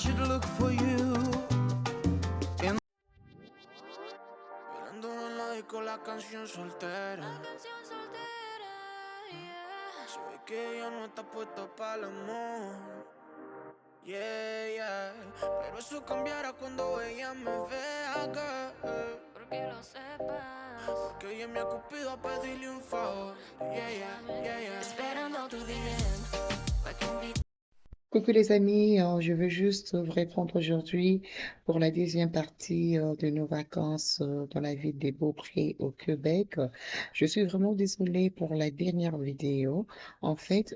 should look for you. Bailando en la disco la canción soltera. Se ve que ella no está puesta para el amor. Yeah, yeah. Pero eso cambiará cuando ella me vea acá. Porque lo sepas. Porque ella me ha cupido a pedirle un favor. Yeah, yeah, yeah, yeah. Esperando tu DM. Coucou les amis, je veux juste vous répondre aujourd'hui pour la deuxième partie de nos vacances dans la ville des Beaupré au Québec. Je suis vraiment désolée pour la dernière vidéo. En fait,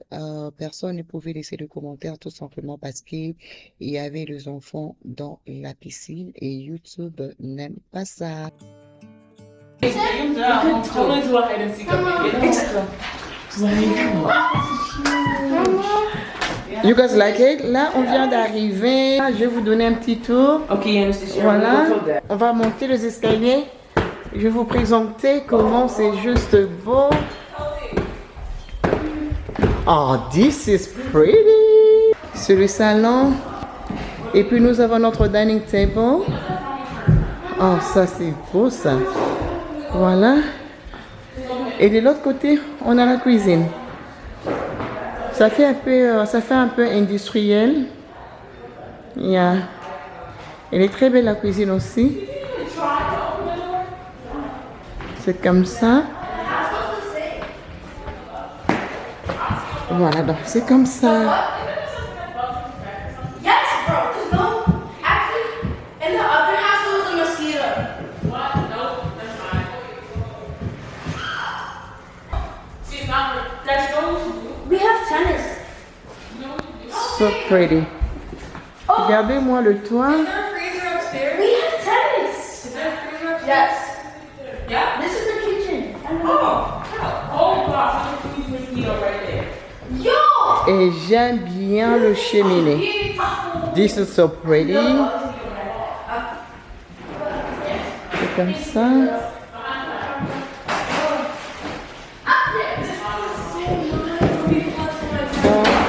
personne ne pouvait laisser de commentaires tout simplement parce qu'il y avait les enfants dans la piscine et YouTube n'aime pas ça. You can totally do a hide and seek You guys like it? Là, on vient d'arriver. Je vais vous donner un petit tour. Ok, Anastasia. Voilà. On va monter les escaliers. Je vais vous présenter comment c'est juste beau. Oh, this is pretty. C'est le salon. Et puis nous avons notre dining table. Oh, ça c'est beau ça. Voilà. Et de l'autre côté, on a la cuisine. Ça fait un peu industriel. Yeah. Elle est très belle la cuisine aussi. C'est comme ça. Voilà, donc c'est comme ça. So pretty. Regardez-moi le toit. We have tennis. Is there a freezer upstairs? Yes. Yeah? This is the kitchen. Oh gosh, please make me right there. Yo! Et j'aime bien le cheminée. This is so pretty. C'est comme ça.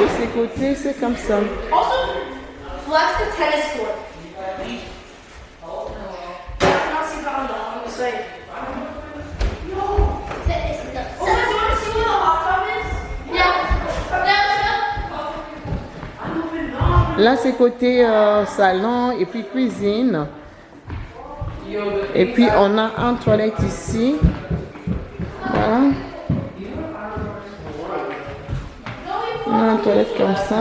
De ces côtés, c'est comme ça. Also, flex the tennis court. I cannot see that on the side. Oh, do you want to see where the hot tub is? Yeah. Là, c'est côté salon et puis cuisine. Et puis, on a un toilette ici. Voilà. On a une toilette comme ça.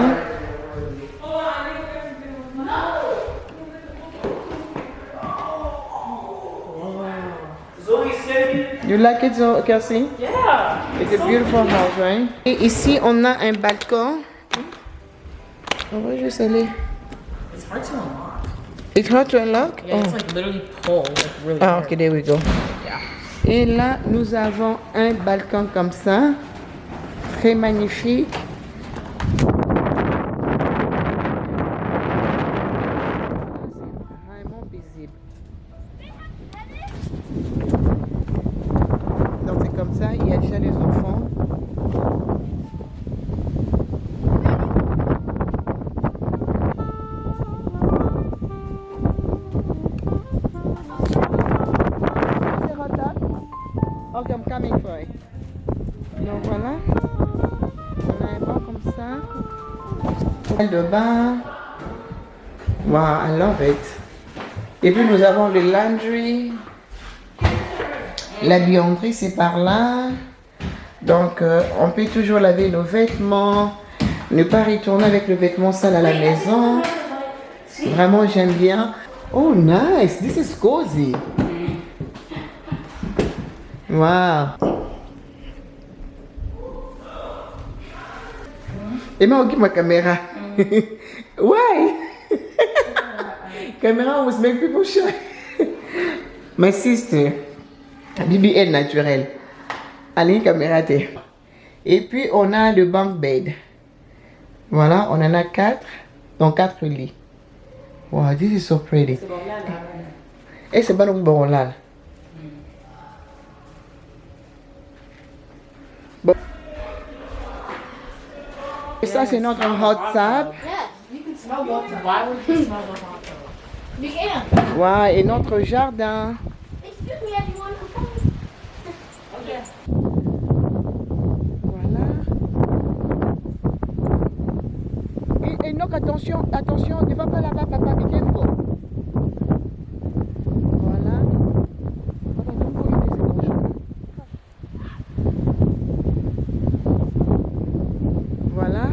You like it, Kelsey? Yeah. It's a beautiful house, right? Et ici, on a un balcon. On va juste aller. It's hard to unlock. It's hard to unlock? Yeah, it's like literally pull, like really Ah, hard. ok, there we go. Yeah. Et là, nous avons un balcon comme ça. Très magnifique. Vraiment paisible. Donc c'est comme ça, il y a déjà les enfants. Ok, I'm coming for it. Donc voilà. On a un banc comme ça. Salle de bain. Wow, I love it. Et puis nous avons le laundry. La buanderie, c'est par là. Donc, on peut toujours laver nos vêtements. Ne pas retourner avec le vêtement sale à la maison. Vraiment, j'aime bien. Oh, nice. This is cozy. Wow. Emma, give ma caméra. Why? Camera always make people shy. My sister. BBL naturel. Allez, caméra. Et puis, on a le bunk bed. Voilà, on en a 4. Donc, 4 lits. Wow, this is so pretty. Et c'est pas bon là. Ça, c'est notre hot tub. smell water. Why would you smell the hot tub? You can. Wow, et notre jardin. Excuse me, everyone. I'm coming. Okay. Voilà. Et donc attention, attention, ne va pas là-bas, papa, be careful. Voilà. Papa, don't go in this enclosure. Voilà.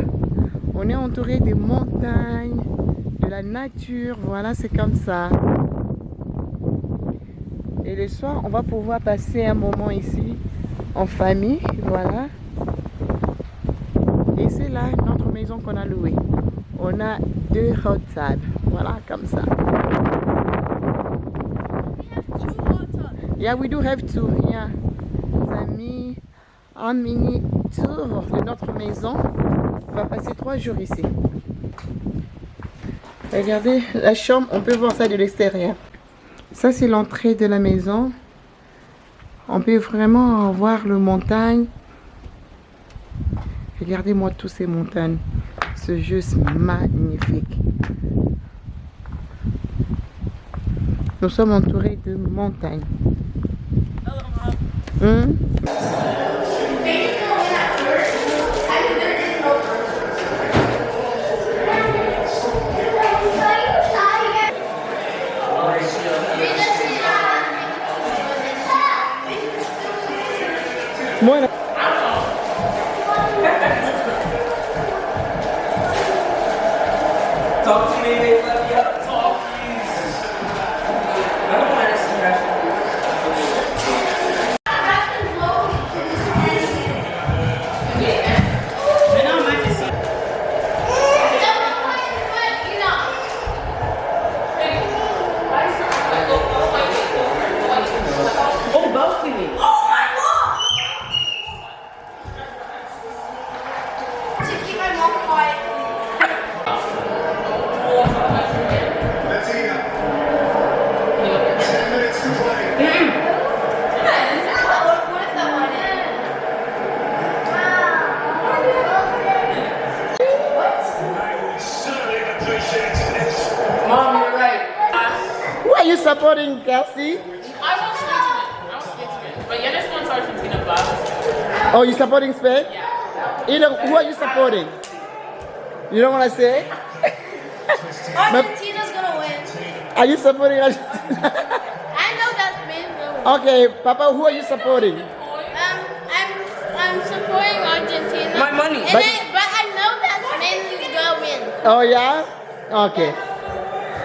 On est entouré des montagnes, de la nature. Voilà, c'est comme ça. Et le soir, on va pouvoir passer un moment ici en famille. Voilà. Et c'est là notre maison qu'on a louée. On a 2 hot tubs. Voilà, comme ça. Yeah, we do have 2. Yeah. On a mis un mini tour de notre maison. On va passer 3 jours ici. Regardez la chambre, on peut voir ça de l'extérieur. Ça, c'est l'entrée de la maison. On peut vraiment voir le montagne. Regardez-moi tous ces montagnes. C'est juste magnifique. Nous sommes entourés de montagnes. Bueno. Talk to me, let me up. Talk, please. I don't want to see that. Oh, balcony. To keep my mom quiet. Mom, you're right. Who are you supporting, Kelsey? I won't speak to it. But yeah, this one's Argentina, but Oh, you supporting Spain? yeah. Who are you supporting? You don't want to say? Argentina's gonna win. Are you supporting Argentina? I know that's Spain's gonna win. Okay, Papa, who are you supporting? I'm supporting Argentina. My money. And but I know that Spain is gonna win. Oh, yeah? Okay.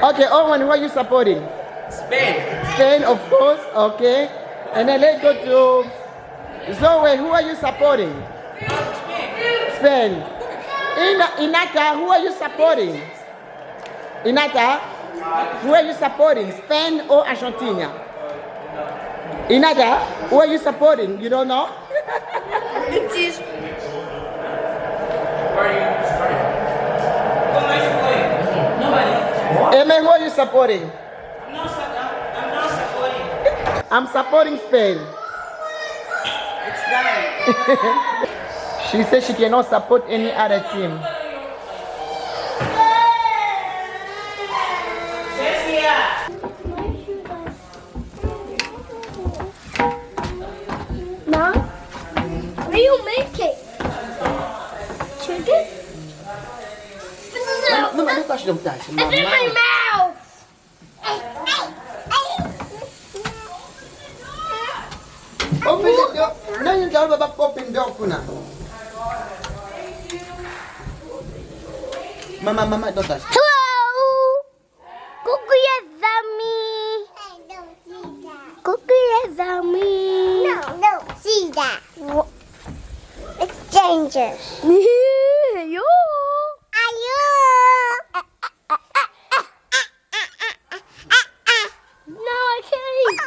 Okay, Owen, who are you supporting? Spain. Spain, of course. Okay. And then let's go to Zoe, who are you supporting? Spain. Inata, who are you supporting? Inata, who are you supporting? Spain or Argentina? Inata, who are you supporting? You don't know? It's just Where are you starting? Who am I supporting? Nobody. Eme, who are you supporting? I'm not supporting. I'm supporting Spain. It's done. She says she cannot support any other team. Mom, what do you making? Chicken? No, don't touch, don't touch. It's in my mouth. Open the door. No, you don't have to open the door, Kuna. Mama, don't touch. Hello. Kukuya Zami. Kukuya Zami. No, see that. It's dangerous. You. Are you? No, I can't eat.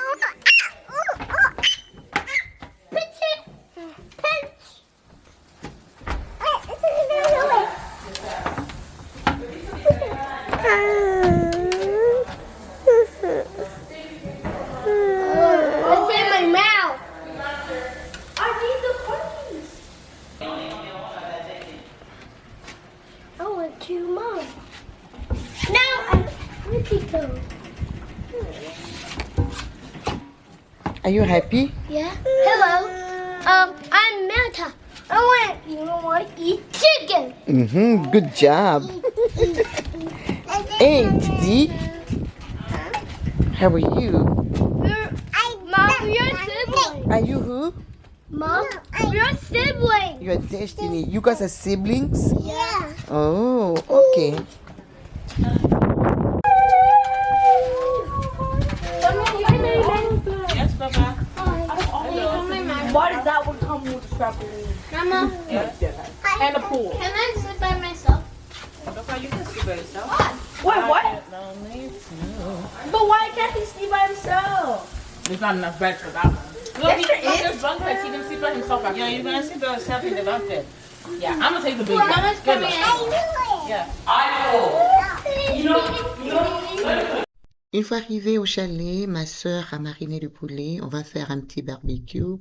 Pinch it. Pinch. It's in my mouth. I need the cookies. Are you happy? Yeah. Hello. I'm Manta. You want to eat chicken? Mm-hmm. Good job. Hey, Didi. How are you? Mom, we're siblings. Are you who? Mom, we're siblings. You're Destiny. You guys are siblings? Yeah. Oh, okay. Yes, Papa. Why does that one come with a trampoline? Mama, And a pool? can I sit by myself? Papa, you can sleep by yourself. Wait, what? No need to. But why can't he sleep by himself? There's not enough bed for that one. Yes, there is. There's bunk beds. He can sleep by himself. Yeah, you're gonna sleep by yourself in the bunk bed. Yeah, I'm gonna take the baby. Mama's Good coming luck. in. Yeah. Une fois arrivé au chalet, ma sœur a mariné le poulet. On va faire un petit barbecue.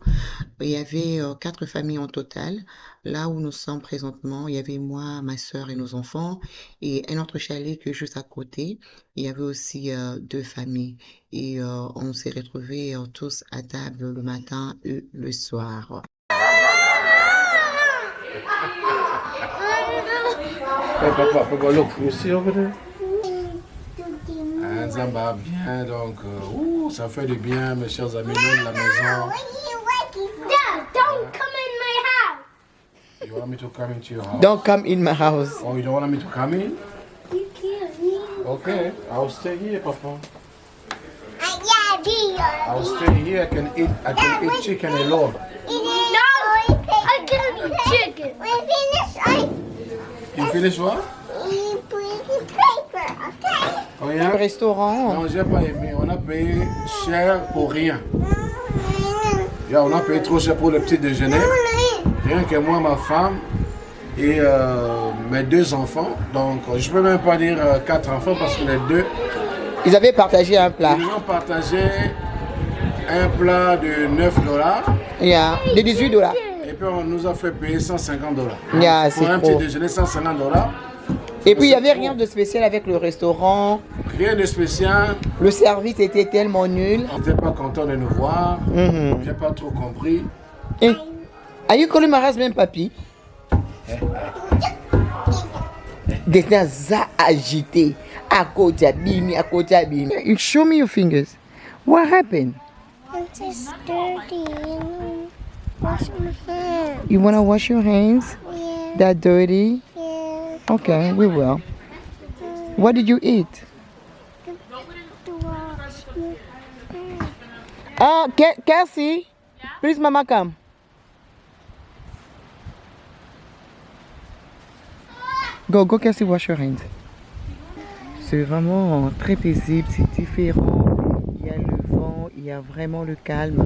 Il y avait 4 familles en total. Là où nous sommes présentement, il y avait moi, ma sœur et nos enfants. Et un autre chalet qui est juste à côté. Il y avait aussi 2 familles. Et on s'est retrouvés tous à table le matin et le soir. Hey, papa, look, you see over there? Ça va bien, donc ça fait du bien, mes chers amis, même la maison. Dad, don't come in my house. You want me to come into your house? Don't come in my house. Oh, you don't want me to come in? You can't. Okay, I'll stay here, Papa. I'll stay here. I can eat chicken alone. No, I can't eat chicken. You finish what? Oh, Le yeah? restaurant. Non, j'ai pas aimé. On a payé cher pour rien. Yeah, on a payé trop cher pour le petit déjeuner. Rien que moi, ma femme et mes 2 enfants. Donc, je peux même pas dire 4 enfants parce que les 2, Ils avaient partagé un plat. ils ont partagé un plat de $9. Yeah, de $18. Et puis, on nous a fait payer $150. Yeah, Pour c'est un trop. petit déjeuner, $150. Et puis il n'y avait rien de spécial avec le restaurant. Rien de spécial. Le service était tellement nul. On n'était pas content de nous voir. Mhm. J'ai pas trop compris. Eh, are you calling my husband papi? Déjà ça agité. À côté à bini, à côté à bini. You show me your fingers. What happened? I'm just dirty. Wash my hands. You want to wash your hands? Yeah, That dirty? yeah. Okay, we will. What did you eat? To wash my Cassie, please mama come. Go, Cassie, wash your hands. C'est vraiment très paisible, c'est différent. Il y a le vent, il y a vraiment le calme.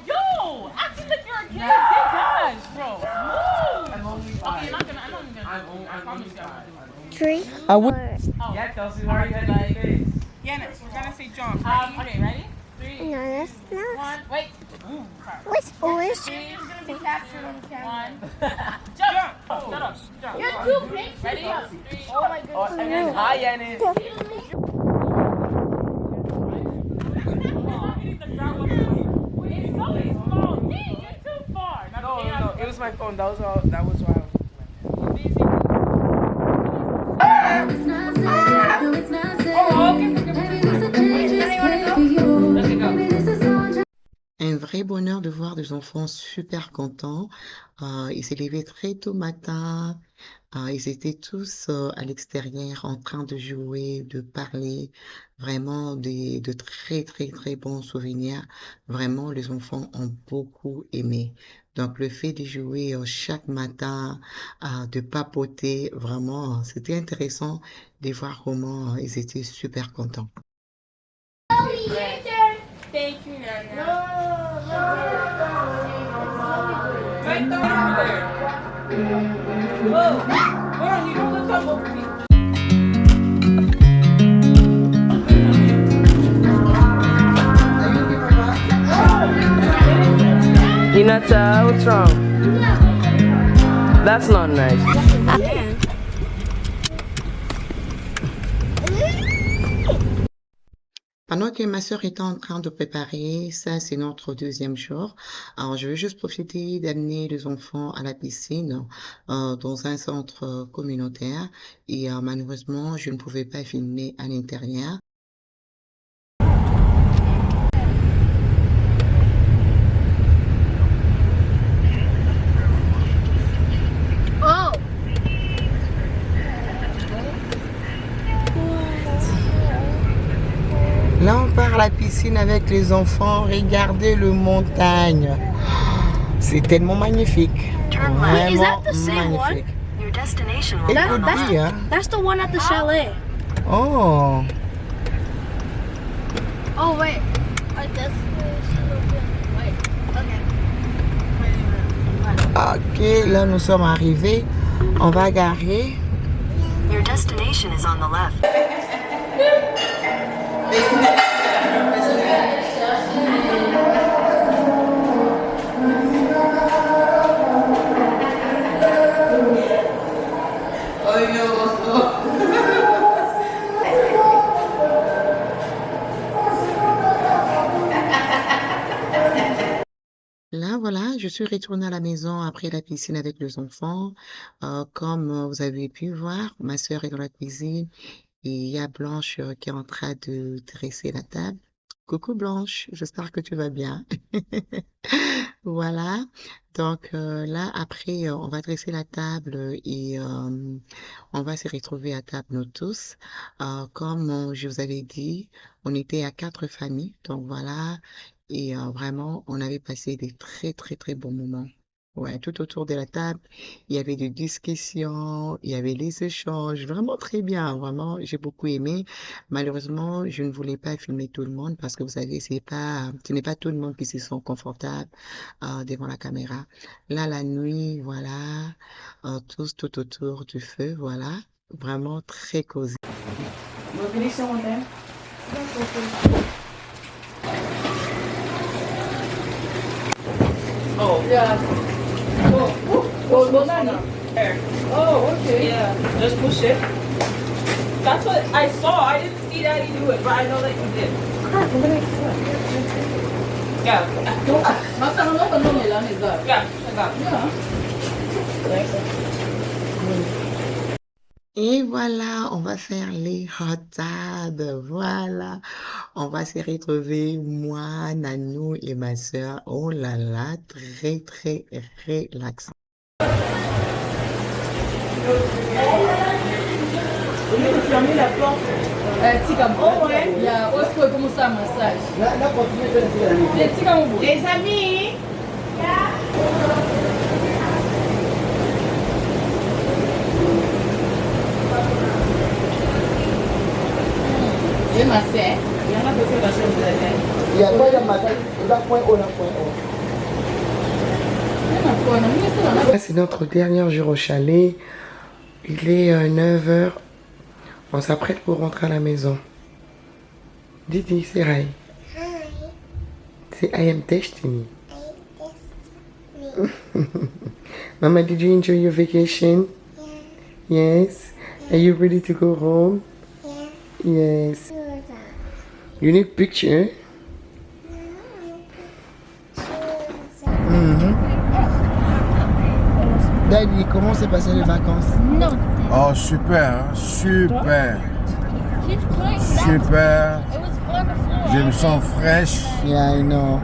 Yo, acting like you're a kid. Big guys, bro. Move. Okay, you're not gonna. I'm not even gonna. I promise you, I won't do it. Tree. I would. Yeah, Kelsey, why are you like? Yanis, we're gonna say jump. Okay, ready? 3, No, that's not. 1. Wait. Ooh, sorry. What's orange? 3, 2, 1. Jump. Shut up. Jump. You're too big. Ready? 3. Oh my goodness. And then hi, Yanis. No, it was my phone. That was why I was. Un vrai bonheur de voir des enfants super contents. Ils s'est levés très tôt matin. Ils étaient tous à l'extérieur en train de jouer, de parler. Vraiment de très très très bons souvenirs. Vraiment, les enfants ont beaucoup aimé. Donc le fait de jouer chaque matin, de papoter, vraiment, c'était intéressant de voir comment ils étaient super contents. Thank you, Nana. Whoa, you don't look up over me. Are you okay, Papa? Hinata, what's wrong? That's not nice. Pendant que ma soeur était en train de préparer, ça c'est notre deuxième jour. Alors je vais juste profiter d'amener les enfants à la piscine dans un centre communautaire et malheureusement je ne pouvais pas filmer à l'intérieur. Là, on part à la piscine avec les enfants. Regardez le montagne. C'est tellement magnifique. Wait, is that the same magnifique. one? Your destination It could be, hein? That's the one at the chalet. Oh. Oh wait, our destination. Wait, okay. Ok, là nous sommes arrivés. On va garer. Your destination is on the left. Là, voilà, je suis retournée à la maison après la piscine avec les enfants. Comme vous avez pu voir, ma soeur est dans la cuisine et il y a Blanche qui est en train de dresser la table. Coucou Blanche, j'espère que tu vas bien. Voilà, donc là, après, on va dresser la table et on va se retrouver à table nous tous. Comme je vous avais dit, on était à 4 familles, donc voilà. Et vraiment, on avait passé des très bons moments. Ouais, tout autour de la table, il y avait des discussions, il y avait les échanges, vraiment très bien, vraiment, j'ai beaucoup aimé. Malheureusement, je ne voulais pas filmer tout le monde parce que vous savez, ce n'est pas tout le monde qui se sent confortable devant la caméra. Là, la nuit, voilà, tous tout autour du feu, voilà, vraiment très cosy. Oh, yeah. There. Oh, okay. Yeah, just push it. That's what I saw. I didn't see Daddy do it, but I know that you did. Yeah. Yeah, I got it. Et voilà, on va faire les hot tubs. Voilà, on va se retrouver, moi, Nanou et ma soeur. Oh là là, très relaxant. Au lieu de fermer la porte, oh ouais, il y a Osco et commencer un massage. Les amis, j'ai massé. Il y en a qui fait la chambre de la tête. Il y a quoi, il y a massage, il y a point haut, c'est notre dernier jour au chalet. Il est 9h. On s'apprête pour rentrer à la maison. Didi, c'est Rai. C'est I am Destiny. Mama, did you enjoy your vacation? Yeah. Yes. Are you ready to go home? Yeah. Yes. You need picture? Daddy, comment s'est passé les vacances? No. Oh, super, hein? Super. Super. Je me sens fraîche, Yeah, I know.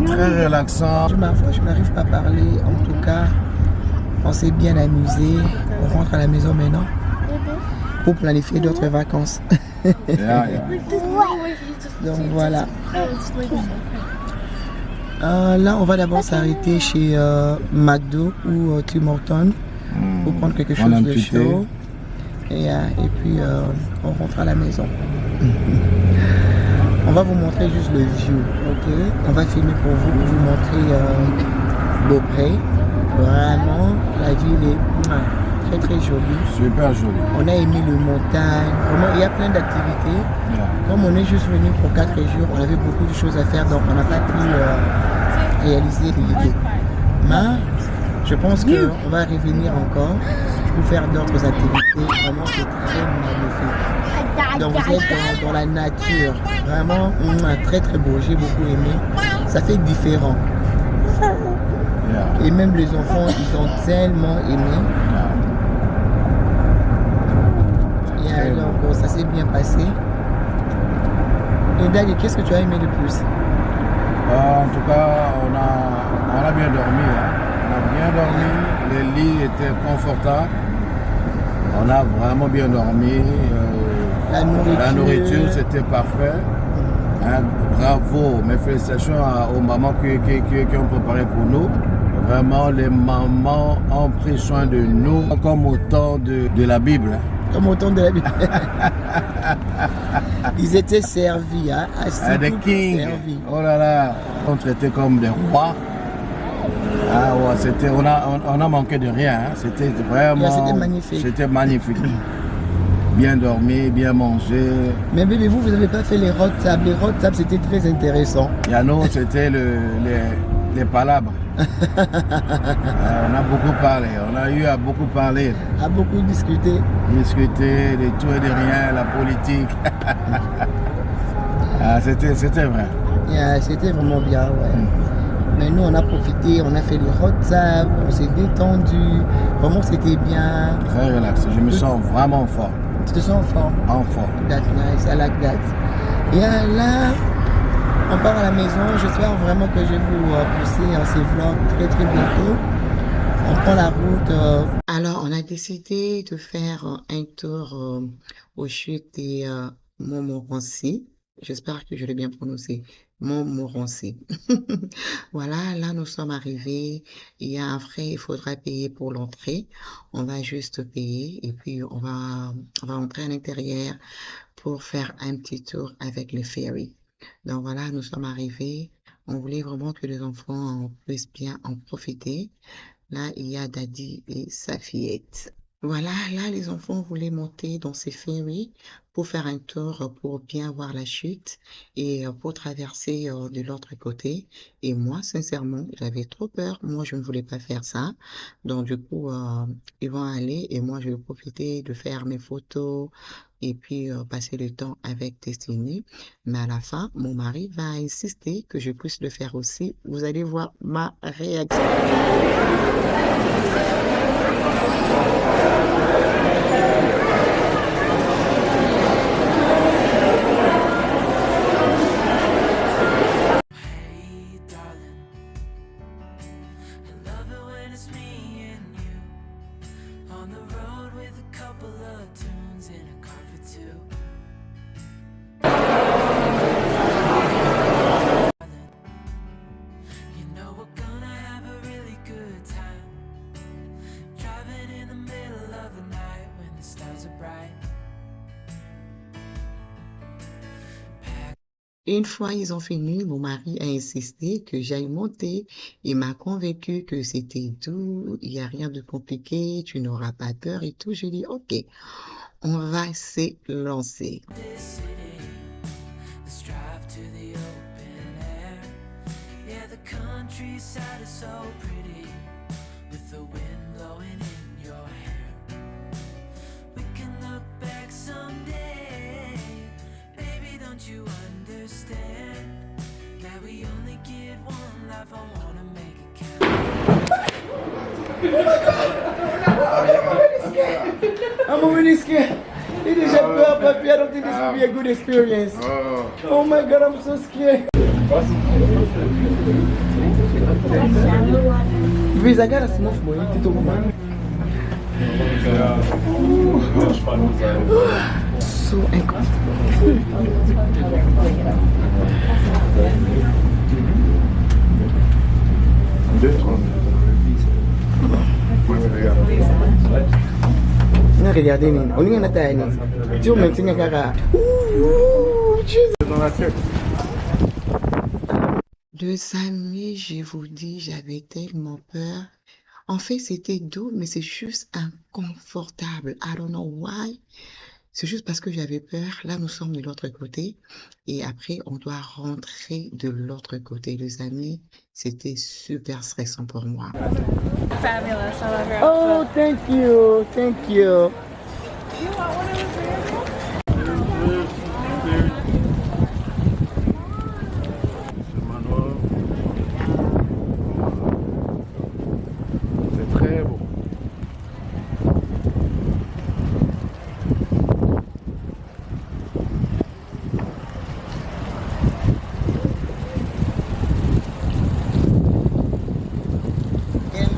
très relaxant. Ma foi, je n'arrive pas à parler. En tout cas, on s'est bien amusé. On rentre à la maison maintenant pour planifier d'autres vacances. Yeah. Donc voilà. Là, on va d'abord s'arrêter chez McDo ou Tim Hortons pour prendre quelque chose de chaud. Et puis, on rentre à la maison. On va vous montrer juste le view, ok? On va filmer pour vous montrer Beaupré. Vraiment, la ville est très jolie. Super jolie. On a aimé le montagne. Vraiment, il y a plein d'activités. Comme on est juste venu pour 4 jours, on avait beaucoup de choses à faire, donc on n'a pas pu réaliser l'idée. Mais je pense qu'on va revenir encore pour faire d'autres activités. Vraiment, c'est très magnifique. Donc vous êtes dans la nature. Vraiment, très très beau. J'ai beaucoup aimé. Ça fait différent. Et même les enfants, ils ont tellement aimé. Et donc, ça s'est bien passé. Et Dag, qu'est-ce que tu as aimé le plus? En tout cas, on a bien dormi. Hein. On a bien dormi. Les lits étaient confortables. On a vraiment bien dormi. La nourriture, c'était parfait. Hein, bravo. Mes félicitations aux mamans qui ont préparé pour nous. Vraiment, les mamans ont pris soin de nous comme au temps de la Bible. Hein. Comme au temps de la Bible. Ils étaient servis, hein, des kings. Servis. Oh là là, on traitait comme des rois. Ah ouais, c'était, on a manqué de rien. Hein. C'était vraiment. C'était magnifique. C'était magnifique. Bien dormi, bien mangé. Mais bébé, vous n'avez pas fait les hot tables. Les hot tables, c'était très intéressant. Yano, c'était les palabres. On a beaucoup parlé, on a eu à beaucoup parler. À beaucoup discuter. Discuter de tout et de rien, la politique. C'était vrai. Yeah, c'était vraiment bien, ouais. Mais nous, on a profité, on a fait les hot tables, on s'est détendu. Vraiment, c'était bien. Très relax, je me sens vraiment fort. Tu te sens fort? En forme. That's nice, I like that. Et là, on part à la maison. J'espère vraiment que je vais vous pousser ces vlogs très très bientôt. On prend la route. Alors, on a décidé de faire un tour aux chutes des Montmorency. J'espère que je l'ai bien prononcé. Montmorency. Voilà, là nous sommes arrivés. Il y a un frais, il faudra payer pour l'entrée. On va juste payer et puis on va entrer à l'intérieur pour faire un petit tour avec le ferry. Donc voilà, nous sommes arrivés. On voulait vraiment que les enfants puissent bien en profiter. Là, il y a Daddy et sa fillette. Voilà, là, les enfants voulaient monter dans ces ferries pour faire un tour, pour bien voir la chute et pour traverser de l'autre côté. Et moi, sincèrement, j'avais trop peur. Moi, je ne voulais pas faire ça. Donc, du coup, ils vont aller et moi, je vais profiter de faire mes photos et puis passer le temps avec Destiny. Mais à la fin, mon mari va insister que je puisse le faire aussi. Vous allez voir ma réaction. Une fois ils ont fini, mon mari a insisté que j'aille monter. Il m'a convaincu que c'était doux, il n'y a rien de compliqué, tu n'auras pas peur et tout. J'ai dit, ok, on va se lancer. I'm really scared. It is a peur, papi. I don't think this will be a good experience. Oh my God, I'm so scared. Please, I gotta smoke more. You need to so uncomfortable. Regardez, on est en Ataï. Tu veux maintenir un cara. Le samedi, je vous dis, j'avais tellement peur. En fait, c'était doux, mais c'est juste inconfortable. I don't know why. C'est juste parce que j'avais peur. Là, nous sommes de l'autre côté et après, on doit rentrer de l'autre côté. Les amis, c'était super stressant pour moi. Fabulous. I love your Oh, thank you. Thank you. C'est très beau.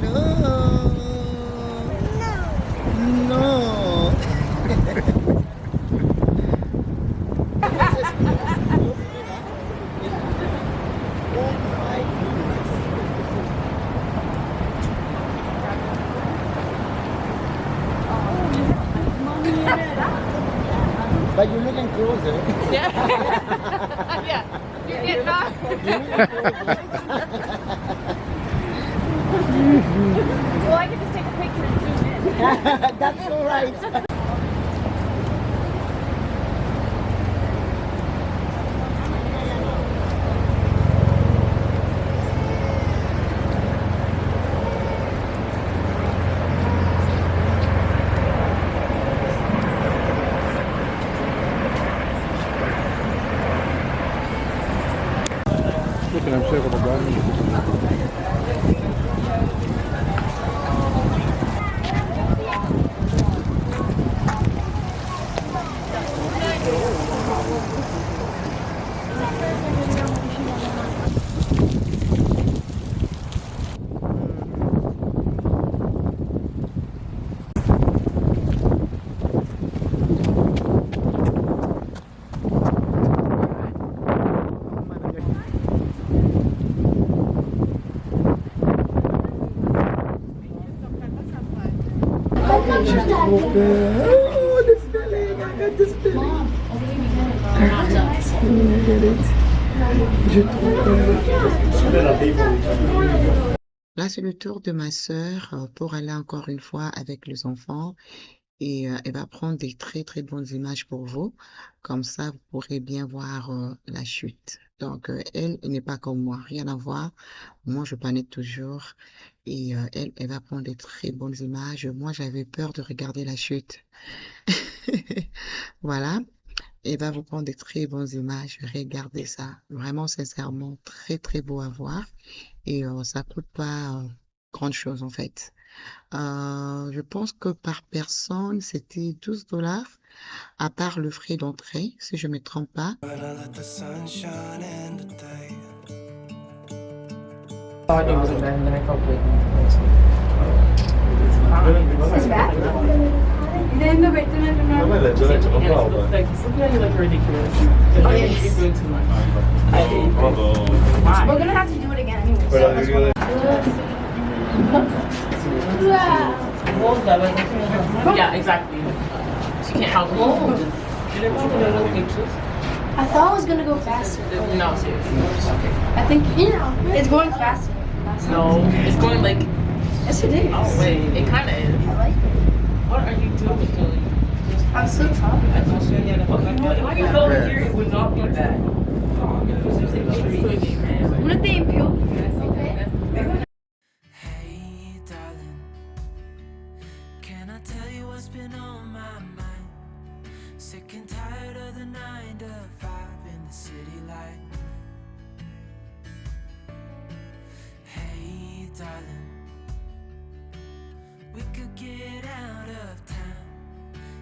Hello. No. But you're looking closer. Yeah. You're getting off. Well, I can just take a picture and zoom in. That's all right. Look at him circle the bottom. J'ai trop peur. Oh, this feeling. I got this feeling. J'ai trop peur. Là, c'est le tour de ma sœur pour aller encore une fois avec les enfants et elle va prendre des très très bonnes images pour vous. Comme ça, vous pourrez bien voir la chute. Donc, elle n'est pas comme moi, rien à voir. Moi, je panique toujours et elle va prendre des très bonnes images. Moi, j'avais peur de regarder la chute. Voilà. Elle va vous prendre des très bonnes images. Regardez ça. Vraiment, sincèrement, très très beau à voir. Et ça coûte pas grande chose en fait. Je pense que par personne, c'était 12 $, à part le frais d'entrée, si je me trompe pas. It's bad. Then the wait, we're gonna have to do it again anyways. Yeah, exactly. She can't help it. I thought it was gonna go faster. No, seriously. I think it's going faster. No, it's going like. Yes, it is. Oh wait, it kind of is. I like it. What are you doing, Julie? I'm so tired. If you go here, it would not be bad. What they impure? Hey, darling, can I tell you what's been on my mind? Sick and tired of the 9 to 5 in the city life. Hey, darling, we could get out of town,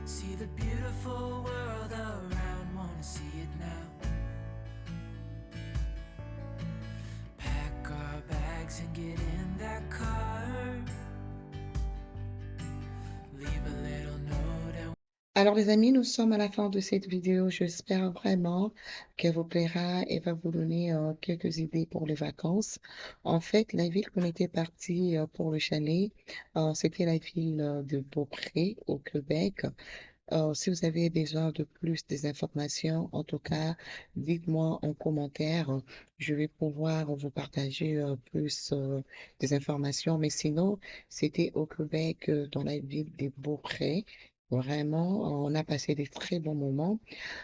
see the beautiful world around, wanna see it now. Pack our bags and get in that car, leave a little note and Alors les amis, nous sommes à la fin de cette vidéo. J'espère vraiment qu'elle vous plaira et va vous donner quelques idées pour les vacances. En fait, la ville qu'on était parti pour le chalet, c'était la ville de Beaupré au Québec. Si vous avez besoin de plus des informations, en tout cas, dites-moi en commentaire. Je vais pouvoir vous partager plus des informations. Mais sinon, c'était au Québec, dans la ville de Beaupré. Vraiment, on a passé des très bons moments.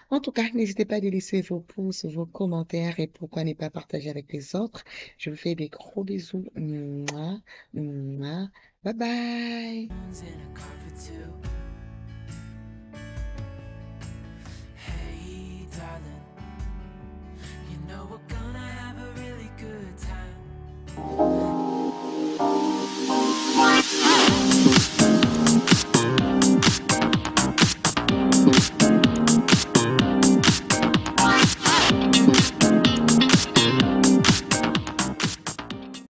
En tout cas, n'hésitez pas à laisser vos pouces, vos commentaires et pourquoi ne pas partager avec les autres. Je vous fais des gros bisous. Mouah, mouah. Bye bye. In a car for two.